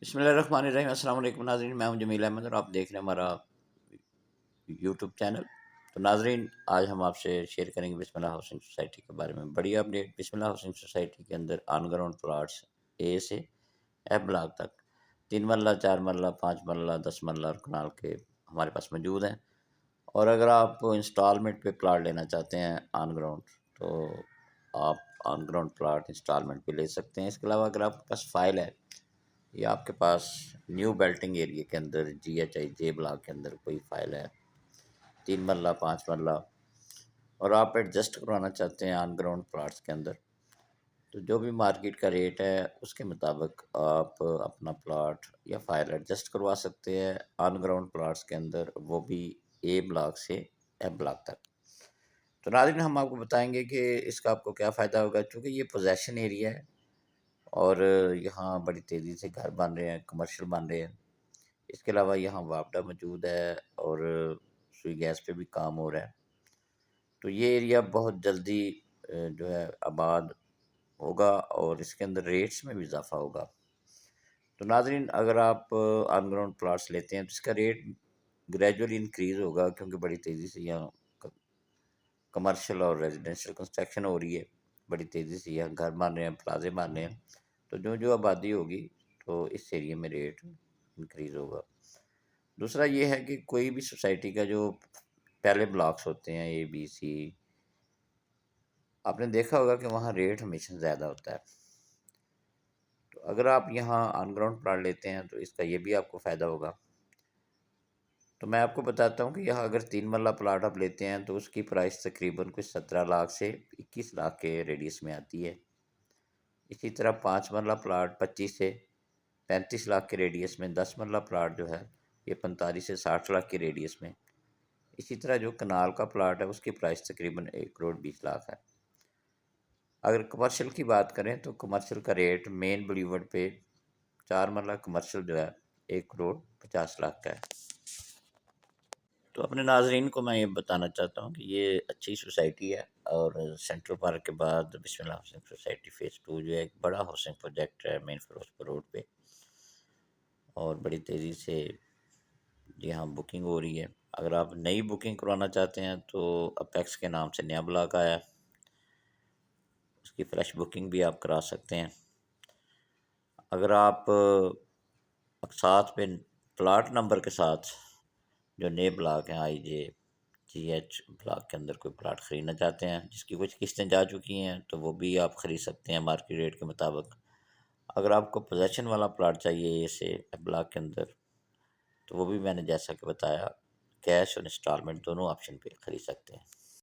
بسم اللہ الرحمن الرحیم۔ السلام علیکم ناظرین، میں ہوں جمیل احمد اور آپ دیکھ رہے ہیں ہمارا یوٹیوب چینل۔ تو ناظرین، آج ہم آپ سے شیئر کریں گے بسم اللہ ہاؤسنگ سوسائٹی کے بارے میں بڑی اپڈیٹ۔ بسم اللہ ہاؤسنگ سوسائٹی کے اندر آن گراؤنڈ پلاٹس اے سے ایف بلاک تک 3 مرلہ 4 مرلہ 5 مرلہ 10 مرلہ اور کنال کے ہمارے پاس موجود ہیں۔ اور اگر آپ انسٹالمنٹ پہ پلاٹ لینا چاہتے ہیں آن گراؤنڈ، تو آپ آن گراؤنڈ پلاٹ انسٹالمنٹ پہ لے سکتے ہیں۔ اس کے علاوہ اگر آپ کے پاس فائل ہے یا آپ کے پاس نیو بیلٹنگ ایریا کے اندر GHI بلاک کے اندر کوئی فائل ہے 3 مرلہ 5 مرلہ اور آپ ایڈجسٹ کروانا چاہتے ہیں آن گراؤنڈ پلاٹس کے اندر، تو جو بھی مارکیٹ کا ریٹ ہے اس کے مطابق آپ اپنا پلاٹ یا فائل ایڈجسٹ کروا سکتے ہیں آن گراؤنڈ پلاٹس کے اندر، وہ بھی اے بلاک سے ایف بلاک تک۔ تو ناظرین، ہم آپ کو بتائیں گے کہ اس کا آپ کو کیا فائدہ ہوگا، چونکہ یہ پوزیشن ایریا ہے اور یہاں بڑی تیزی سے گھر بن رہے ہیں، کمرشل بن رہے ہیں۔ اس کے علاوہ یہاں واپڈا موجود ہے اور سوئی گیس پہ بھی کام ہو رہا ہے، تو یہ ایریا بہت جلدی جو ہے آباد ہوگا اور اس کے اندر ریٹس میں بھی اضافہ ہوگا۔ تو ناظرین، اگر آپ آن گراؤنڈ پلاٹس لیتے ہیں تو اس کا ریٹ گریجولی انکریز ہوگا، کیونکہ بڑی تیزی سے یہاں کمرشل اور ریزیڈینشیل کنسٹرکشن ہو رہی ہے، بڑی تیزی سے یہاں گھر بن رہے ہیں، پلازے بن رہے ہیں، تو جو آبادی ہوگی تو اس ایریے میں ریٹ انکریز ہوگا۔ دوسرا یہ ہے کہ کوئی بھی سوسائٹی کا جو پہلے بلاکس ہوتے ہیں ABC، آپ نے دیکھا ہوگا کہ وہاں ریٹ ہمیشہ زیادہ ہوتا ہے۔ تو اگر آپ یہاں آن گراؤنڈ پلاٹ لیتے ہیں تو اس کا یہ بھی آپ کو فائدہ ہوگا۔ تو میں آپ کو بتاتا ہوں کہ یہاں اگر 3 مرلہ پلاٹ آپ لیتے ہیں تو اس کی پرائس تقریباً کچھ 17 لاکھ سے 21 لاکھ کے ریڈیس میں آتی ہے۔ اسی طرح 5 مرلہ پلاٹ 25 سے 35 لاکھ کے ریڈیس میں، 10 مرلہ پلاٹ جو ہے یہ 45 سے 60 لاکھ کے ریڈیس میں۔ اسی طرح جو کنال کا پلاٹ ہے اس کی پرائس تقریباً 1,20,00,000 ہے۔ اگر کمرشل کی بات کریں تو کمرشل کا ریٹ مین بلیورڈ پہ 4 مرلہ کمرشل جو ہے 1,50,00,000 کا ہے۔ تو اپنے ناظرین کو میں یہ بتانا چاہتا ہوں کہ یہ اچھی سوسائٹی ہے اور سینٹرل پارک کے بعد بسم اللہ ہاؤسنگ سوسائٹی فیز 2 جو ہے ایک بڑا ہاؤسنگ پروجیکٹ ہے مین فیروزپور روڈ پہ، اور بڑی تیزی سے یہاں بکنگ ہو رہی ہے۔ اگر آپ نئی بکنگ کروانا چاہتے ہیں تو اپیکس کے نام سے نیا بلاک آیا ہے، اس کی فریش بکنگ بھی آپ کرا سکتے ہیں۔ اگر آپ اقساط پہ پلاٹ نمبر کے ساتھ جو نئے بلاک ہیں IJGH بلاک کے اندر کوئی پلاٹ خریدنا چاہتے ہیں جس کی کچھ قسطیں جا چکی ہیں تو وہ بھی آپ خرید سکتے ہیں مارکیٹ ریٹ کے مطابق۔ اگر آپ کو پوزیشن والا پلاٹ چاہیے اسے بلاک کے اندر تو وہ بھی میں نے جیسا کہ بتایا کیش اور انسٹالمنٹ دونوں آپشن پہ خرید سکتے ہیں۔